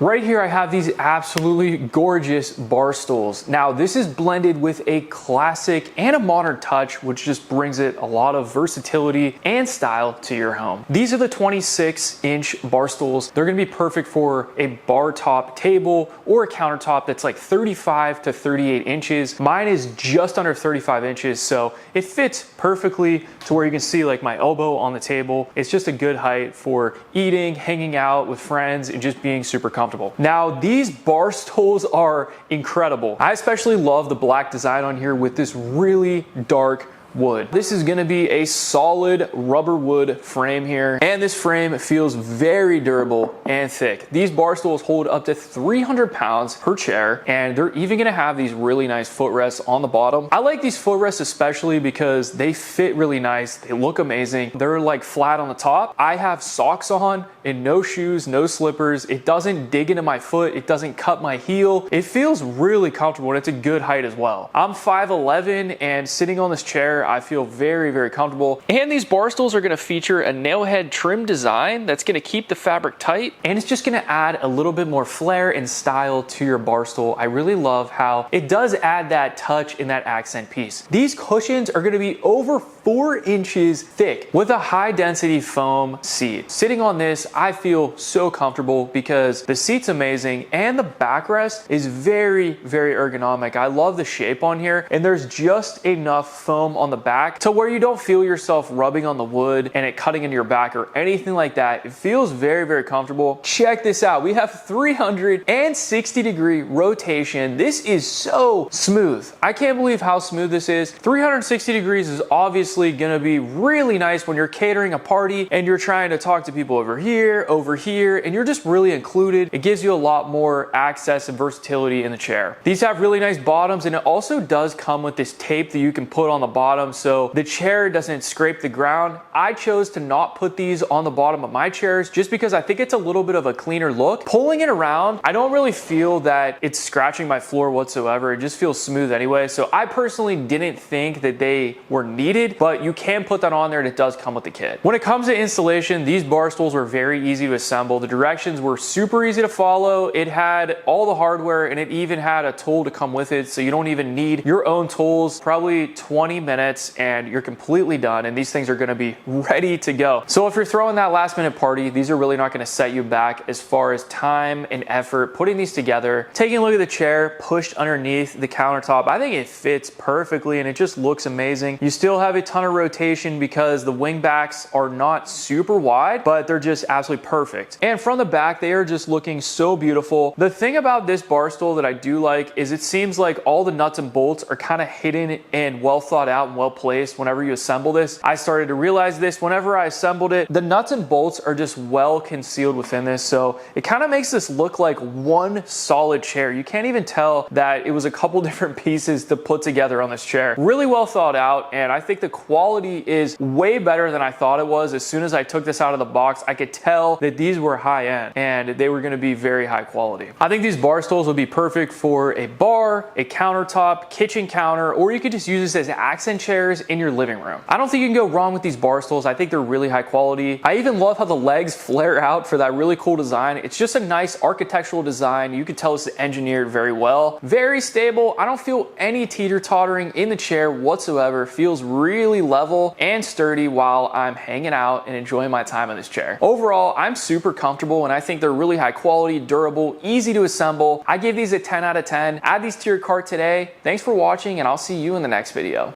Right here I have these absolutely gorgeous bar stools. Now this is blended with a classic and a modern touch, which just brings it a lot of versatility and style to your home. These are the 26-inch bar stools. They're gonna be perfect for a bar top table or a countertop that's like 35 to 38 inches. Mine is just under 35 inches, so it fits perfectly to where you can see like my elbow on the table. It's just a good height for eating, hanging out with friends, and just being super comfortable. Now, these bar stools are incredible. I especially love the black design on here with this really dark wood. This is gonna be a solid rubber wood frame here, and this frame feels very durable and thick. These bar stools hold up to 300 pounds per chair, and they're even gonna have these really nice footrests on the bottom. I like these footrests especially because they fit really nice. They look amazing. They're like flat on the top. I have socks on and no shoes, no slippers. It doesn't dig into my foot. It doesn't cut my heel. It feels really comfortable, and it's a good height as well. I'm 5'11", and sitting on this chair, I feel very, very comfortable. And these bar stools are gonna feature a nail head trim design that's gonna keep the fabric tight, and it's just gonna add a little bit more flair and style to your bar stool. I really love how it does add that touch in that accent piece. These cushions are gonna be over 4 inches thick with a high density foam seat. Sitting on this, I feel so comfortable because the seat's amazing and the backrest is very, very ergonomic. I love the shape on here, and there's just enough foam on the back to where you don't feel yourself rubbing on the wood and it cutting into your back or anything like that. It feels very, very comfortable. Check this out. We have 360-degree rotation. This is so smooth. I can't believe how smooth this is. 360 degrees is obviously gonna be really nice when you're catering a party and you're trying to talk to people over here, and you're just really included. It gives you a lot more access and versatility in the chair. These have really nice bottoms, and it also does come with this tape that you can put on the bottom so the chair doesn't scrape the ground. I chose to not put these on the bottom of my chairs just because I think it's a little bit of a cleaner look. Pulling it around, I don't really feel that it's scratching my floor whatsoever. It just feels smooth anyway. So I personally didn't think that they were needed, but you can put that on there, and it does come with the kit. When it comes to installation, these bar stools were very easy to assemble. The directions were super easy to follow. It had all the hardware, and it even had a tool to come with it, so you don't even need your own tools. Probably 20 minutes and you're completely done, and these things are gonna be ready to go. So if you're throwing that last minute party, these are really not gonna set you back as far as time and effort putting these together. Taking a look at the chair pushed underneath the countertop, I think it fits perfectly and it just looks amazing. You still have a ton of rotation because the wing backs are not super wide, but they're just absolutely perfect. And from the back, they are just looking so beautiful. The thing about this bar stool that I do like is it seems like all the nuts and bolts are kind of hidden and well thought out and well placed whenever you assemble this. I started to realize this whenever I assembled it. The nuts and bolts are just well concealed within this, so it kind of makes this look like one solid chair. You can't even tell that it was a couple different pieces to put together on this chair. Really well thought out, and I think the quality is way better than I thought it was. As soon as I took this out of the box, I could tell that these were high end and they were going to be very high quality. I think these bar stools would be perfect for a bar, a countertop, kitchen counter, or you could just use this as accent chairs in your living room. I don't think you can go wrong with these bar stools. I think they're really high quality. I even love how the legs flare out for that really cool design. It's just a nice architectural design. You can tell it's engineered very well. Very stable. I don't feel any teeter-tottering in the chair whatsoever. It feels really level and sturdy while I'm hanging out and enjoying my time in this chair. Overall, I'm super comfortable, and I think they're really high quality, durable, easy to assemble. I give these a 10 out of 10. Add these to your cart today. Thanks for watching, and I'll see you in the next video.